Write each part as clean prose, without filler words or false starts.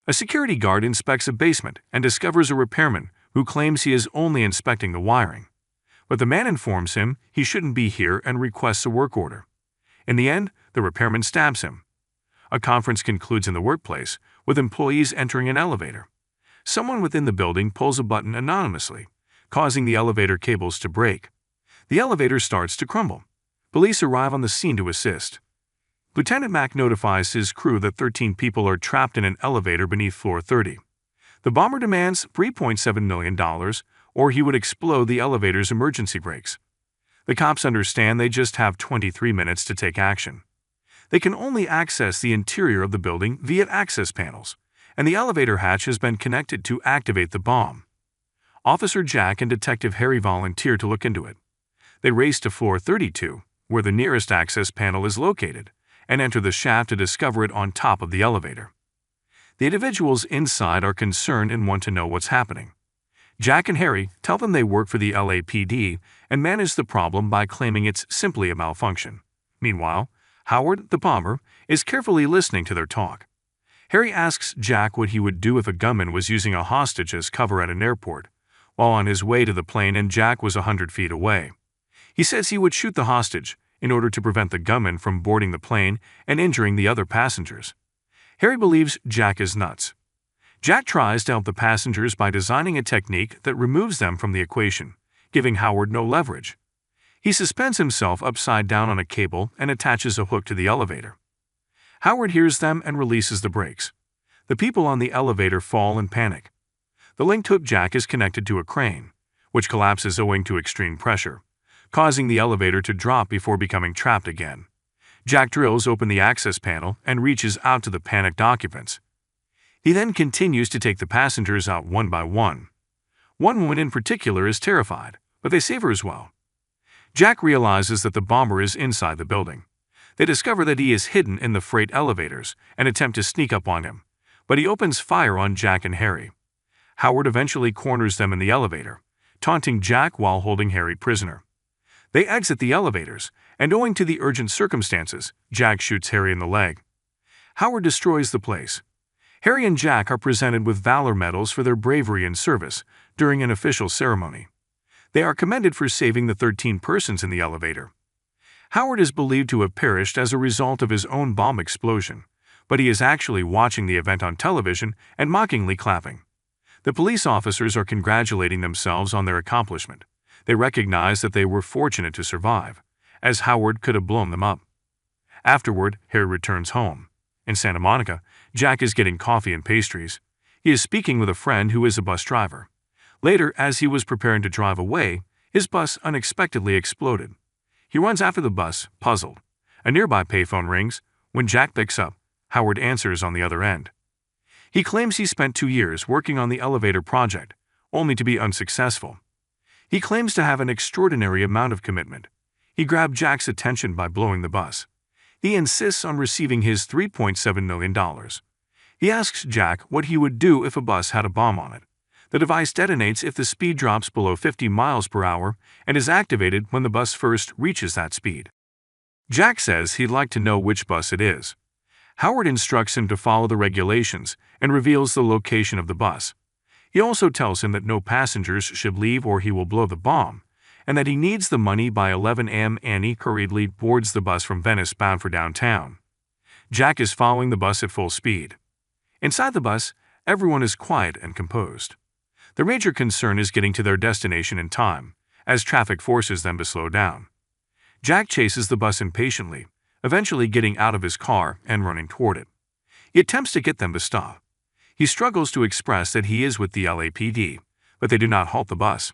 A security guard inspects a basement and discovers a repairman who claims he is only inspecting the wiring. But the man informs him he shouldn't be here and requests a work order. In the end, the repairman stabs him. A conference concludes in the workplace, with employees entering an elevator. Someone within the building pulls a button anonymously, causing the elevator cables to break. The elevator starts to crumble. Police arrive on the scene to assist. Lieutenant Mack notifies his crew that 13 people are trapped in an elevator beneath floor 30. The bomber demands $3.7 million, or he would explode the elevator's emergency brakes. The cops understand they just have 23 minutes to take action. They can only access the interior of the building via access panels, and the elevator hatch has been connected to activate the bomb. Officer Jack and Detective Harry volunteer to look into it. They race to floor 32, where the nearest access panel is located, and enter the shaft to discover it on top of the elevator. The individuals inside are concerned and want to know what's happening. Jack and Harry tell them they work for the LAPD and manage the problem by claiming it's simply a malfunction. Meanwhile, Howard, the bomber, is carefully listening to their talk. Harry asks Jack what he would do if a gunman was using a hostage as cover at an airport, while on his way to the plane and Jack was 100 feet away. He says he would shoot the hostage in order to prevent the gunman from boarding the plane and injuring the other passengers. Harry believes Jack is nuts. Jack tries to help the passengers by designing a technique that removes them from the equation, giving Howard no leverage. He suspends himself upside down on a cable and attaches a hook to the elevator. Howard hears them and releases the brakes. The people on the elevator fall in panic. The linked hook jack is connected to a crane, which collapses owing to extreme pressure, causing the elevator to drop before becoming trapped again. Jack drills open the access panel and reaches out to the panicked occupants. He then continues to take the passengers out one by one. One woman in particular is terrified, but they save her as well. Jack realizes that the bomber is inside the building. They discover that he is hidden in the freight elevators and attempt to sneak up on him, but he opens fire on Jack and Harry. Howard eventually corners them in the elevator, taunting Jack while holding Harry prisoner. They exit the elevators, and owing to the urgent circumstances, Jack shoots Harry in the leg. Howard destroys the place. Harry and Jack are presented with valor medals for their bravery and service during an official ceremony. They are commended for saving the 13 persons in the elevator. Howard is believed to have perished as a result of his own bomb explosion, but he is actually watching the event on television and mockingly clapping. The police officers are congratulating themselves on their accomplishment. They recognize that they were fortunate to survive, as Howard could have blown them up. Afterward, Harry returns home. In Santa Monica, Jack is getting coffee and pastries. He is speaking with a friend who is a bus driver. Later, as he was preparing to drive away, his bus unexpectedly exploded. He runs after the bus, puzzled. A nearby payphone rings. When Jack picks up, Howard answers on the other end. He claims he spent 2 years working on the elevator project, only to be unsuccessful. He claims to have an extraordinary amount of commitment. He grabbed Jack's attention by blowing the bus. He insists on receiving his $3.7 million. He asks Jack what he would do if a bus had a bomb on it. The device detonates if the speed drops below 50 miles per hour and is activated when the bus first reaches that speed. Jack says he'd like to know which bus it is. Howard instructs him to follow the regulations and reveals the location of the bus. He also tells him that no passengers should leave or he will blow the bomb, and that he needs the money by 11 a.m. Annie hurriedly boards the bus from Venice bound for downtown. Jack is following the bus at full speed. Inside the bus, everyone is quiet and composed. Their major concern is getting to their destination in time, as traffic forces them to slow down. Jack chases the bus impatiently, eventually getting out of his car and running toward it. He attempts to get them to stop. He struggles to express that he is with the LAPD, but they do not halt the bus.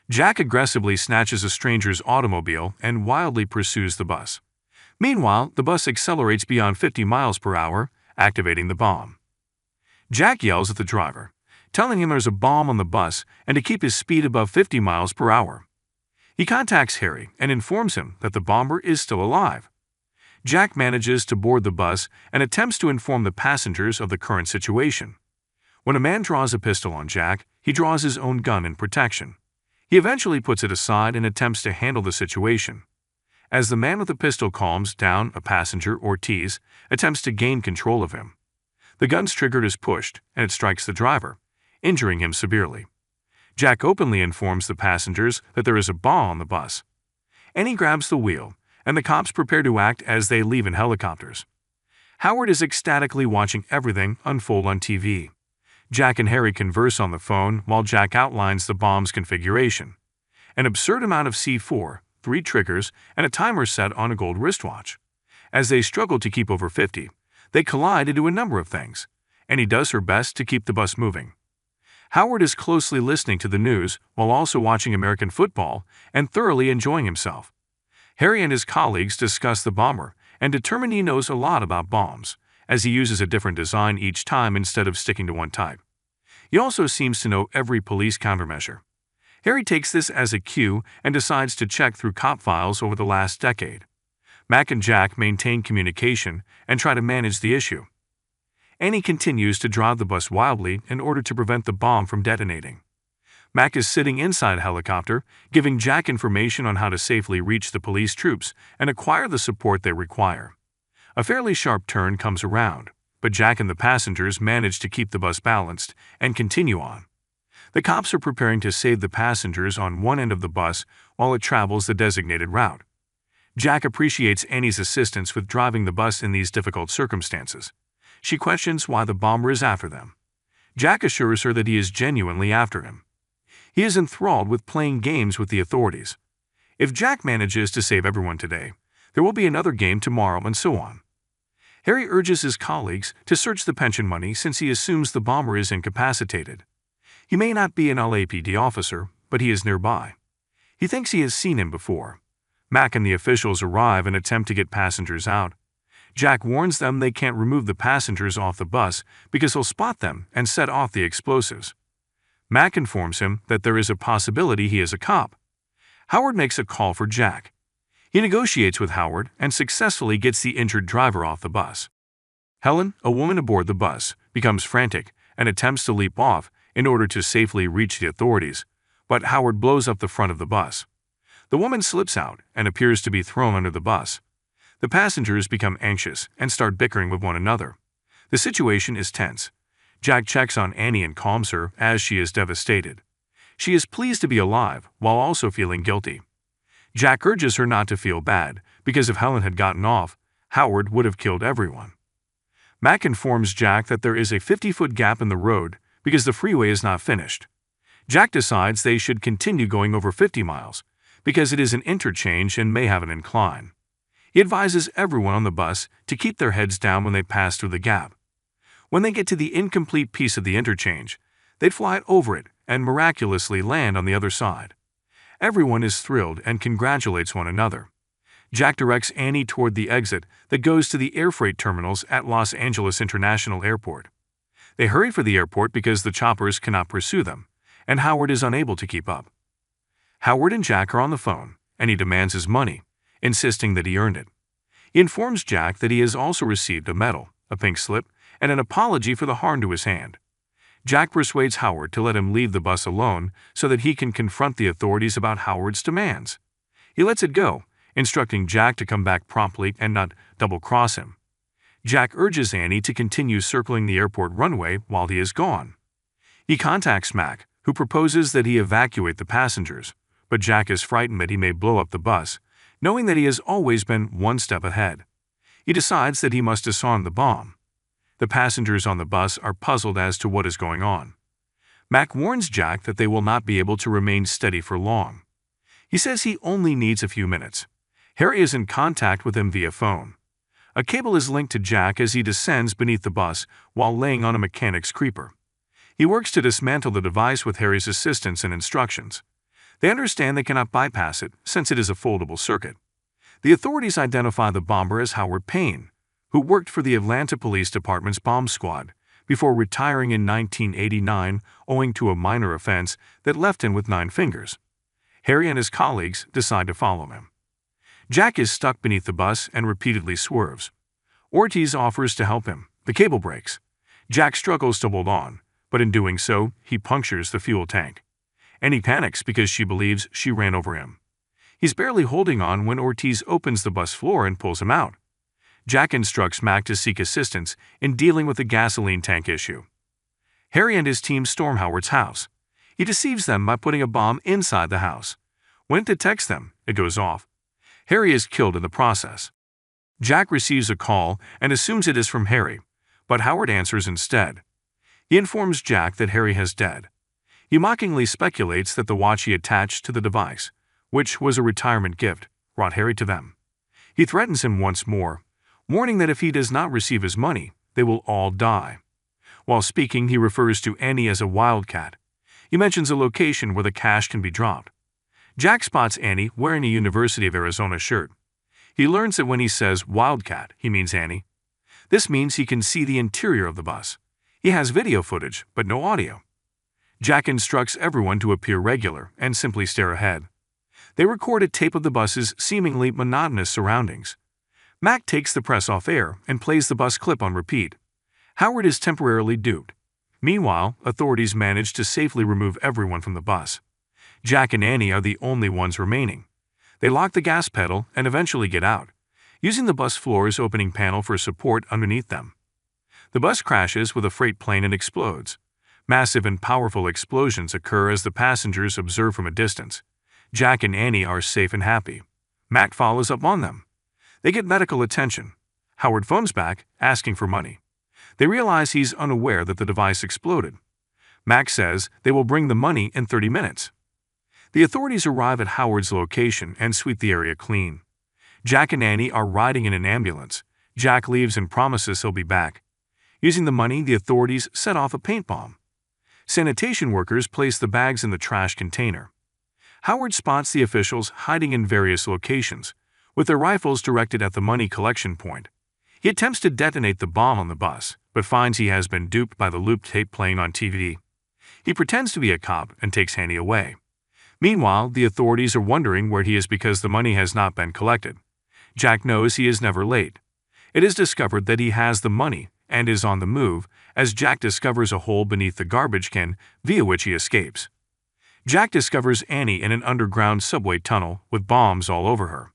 Jack aggressively snatches a stranger's automobile and wildly pursues the bus. Meanwhile, the bus accelerates beyond 50 miles per hour, activating the bomb. Jack yells at the driver, telling him there's a bomb on the bus and to keep his speed above 50 miles per hour. He contacts Harry and informs him that the bomber is still alive. Jack manages to board the bus and attempts to inform the passengers of the current situation. When a man draws a pistol on Jack, he draws his own gun in protection. He eventually puts it aside and attempts to handle the situation. As the man with the pistol calms down, a passenger, Ortiz, attempts to gain control of him. The gun's trigger is pushed, and it strikes the driver, injuring him severely. Jack openly informs the passengers that there is a bomb on the bus. Annie grabs the wheel, and the cops prepare to act as they leave in helicopters. Howard is ecstatically watching everything unfold on TV. Jack and Harry converse on the phone while Jack outlines the bomb's configuration. An absurd amount of C4, 3 triggers, and a timer set on a gold wristwatch. As they struggle to keep over 50, they collide to do a number of things. Annie does her best to keep the bus moving. Howard is closely listening to the news while also watching American football and thoroughly enjoying himself. Harry and his colleagues discuss the bomber and determine he knows a lot about bombs, as he uses a different design each time instead of sticking to one type. He also seems to know every police countermeasure. Harry takes this as a cue and decides to check through cop files over the last decade. Mac and Jack maintain communication and try to manage the issue. Annie continues to drive the bus wildly in order to prevent the bomb from detonating. Mac is sitting inside a helicopter, giving Jack information on how to safely reach the police troops and acquire the support they require. A fairly sharp turn comes around, but Jack and the passengers manage to keep the bus balanced and continue on. The cops are preparing to save the passengers on one end of the bus while it travels the designated route. Jack appreciates Annie's assistance with driving the bus in these difficult circumstances. She questions why the bomber is after them. Jack assures her that he is genuinely after him. He is enthralled with playing games with the authorities. If Jack manages to save everyone today, there will be another game tomorrow and so on. Harry urges his colleagues to search the pension money since he assumes the bomber is incapacitated. He may not be an LAPD officer, but he is nearby. He thinks he has seen him before. Mac and the officials arrive and attempt to get passengers out. Jack warns them they can't remove the passengers off the bus because he'll spot them and set off the explosives. Mac informs him that there is a possibility he is a cop. Howard makes a call for Jack. He negotiates with Howard and successfully gets the injured driver off the bus. Helen, a woman aboard the bus, becomes frantic and attempts to leap off in order to safely reach the authorities, but Howard blows up the front of the bus. The woman slips out and appears to be thrown under the bus. The passengers become anxious and start bickering with one another. The situation is tense. Jack checks on Annie and calms her as she is devastated. She is pleased to be alive while also feeling guilty. Jack urges her not to feel bad because if Helen had gotten off, Howard would have killed everyone. Mac informs Jack that there is a 50-foot gap in the road because the freeway is not finished. Jack decides they should continue going over 50 miles because it is an interchange and may have an incline. He advises everyone on the bus to keep their heads down when they pass through the gap. When they get to the incomplete piece of the interchange, they'd fly over it and miraculously land on the other side. Everyone is thrilled and congratulates one another. Jack directs Annie toward the exit that goes to the air freight terminals at Los Angeles International Airport. They hurry for the airport because the choppers cannot pursue them, and Howard is unable to keep up. Howard and Jack are on the phone, and he demands his money, insisting that he earned it. He informs Jack that he has also received a medal, a pink slip, and an apology for the harm to his hand. Jack persuades Howard to let him leave the bus alone so that he can confront the authorities about Howard's demands. He lets it go, instructing Jack to come back promptly and not double-cross him. Jack urges Annie to continue circling the airport runway while he is gone. He contacts Mac, who proposes that he evacuate the passengers, but Jack is frightened that he may blow up the bus, knowing that he has always been one step ahead. He decides that he must disarm the bomb. The passengers on the bus are puzzled as to what is going on. Mac warns Jack that they will not be able to remain steady for long. He says he only needs a few minutes. Harry is in contact with him via phone. A cable is linked to Jack as he descends beneath the bus while laying on a mechanic's creeper. He works to dismantle the device with Harry's assistance and instructions. They understand they cannot bypass it since it is a foldable circuit. The authorities identify the bomber as Howard Payne, who worked for the Atlanta Police Department's bomb squad before retiring in 1989 owing to a minor offense that left him with 9 fingers. Harry and his colleagues decide to follow him. Jack is stuck beneath the bus and repeatedly swerves. Ortiz offers to help him. The cable breaks. Jack struggles to hold on, but in doing so, he punctures the fuel tank. Annie panics because she believes she ran over him. He's barely holding on when Ortiz opens the bus floor and pulls him out. Jack instructs Mac to seek assistance in dealing with the gasoline tank issue. Harry and his team storm Howard's house. He deceives them by putting a bomb inside the house. When it detects them, it goes off. Harry is killed in the process. Jack receives a call and assumes it is from Harry, but Howard answers instead. He informs Jack that Harry has died. He mockingly speculates that the watch he attached to the device, which was a retirement gift, brought Harry to them. He threatens him once more, warning that if he does not receive his money, they will all die. While speaking, he refers to Annie as a wildcat. He mentions a location where the cash can be dropped. Jack spots Annie wearing a University of Arizona shirt. He learns that when he says wildcat, he means Annie. This means he can see the interior of the bus. He has video footage, but no audio. Jack instructs everyone to appear regular and simply stare ahead. They record a tape of the bus's seemingly monotonous surroundings. Mac takes the press off air and plays the bus clip on repeat. Howard is temporarily duped. Meanwhile, authorities manage to safely remove everyone from the bus. Jack and Annie are the only ones remaining. They lock the gas pedal and eventually get out, using the bus floor's opening panel for support underneath them. The bus crashes with a freight plane and explodes. Massive and powerful explosions occur as the passengers observe from a distance. Jack and Annie are safe and happy. Mac follows up on them. They get medical attention. Howard phones back, asking for money. They realize he's unaware that the device exploded. Mac says they will bring the money in 30 minutes. The authorities arrive at Howard's location and sweep the area clean. Jack and Annie are riding in an ambulance. Jack leaves and promises he'll be back. Using the money, the authorities set off a paint bomb. Sanitation workers place the bags in the trash container. Howard spots the officials hiding in various locations, with their rifles directed at the money collection point. He attempts to detonate the bomb on the bus, but finds he has been duped by the loop tape playing on TV. He pretends to be a cop and takes Annie away. Meanwhile, the authorities are wondering where he is because the money has not been collected. Jack knows he is never late. It is discovered that he has the money and is on the move as Jack discovers a hole beneath the garbage can via which he escapes. Jack discovers Annie in an underground subway tunnel with bombs all over her.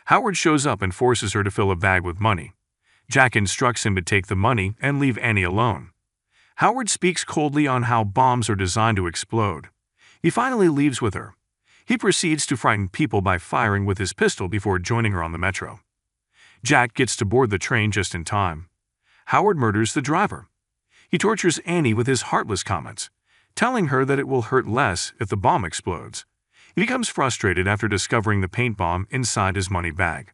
Howard shows up and forces her to fill a bag with money. Jack instructs him to take the money and leave Annie alone. Howard speaks coldly on how bombs are designed to explode. He finally leaves with her. He proceeds to frighten people by firing with his pistol before joining her on the metro. Jack gets to board the train just in time. Howard murders the driver. He tortures Annie with his heartless comments, telling her that it will hurt less if the bomb explodes. He becomes frustrated after discovering the paint bomb inside his money bag.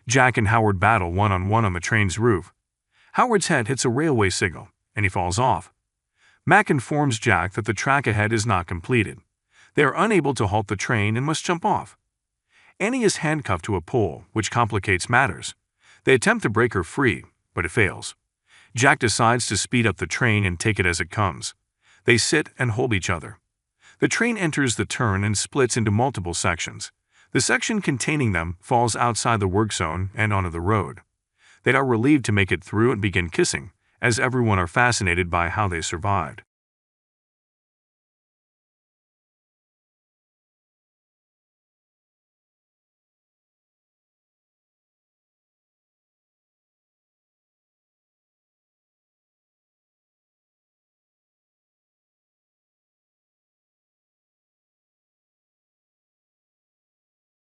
Jack and Howard battle one-on-one on the train's roof. Howard's head hits a railway signal, and he falls off. Mac informs Jack that the track ahead is not completed. They are unable to halt the train and must jump off. Annie is handcuffed to a pole, which complicates matters. They attempt to break her free, but it fails. Jack decides to speed up the train and take it as it comes. They sit and hold each other. The train enters the turn and splits into multiple sections. The section containing them falls outside the work zone and onto the road. They are relieved to make it through and begin kissing, as everyone are fascinated by how they survived.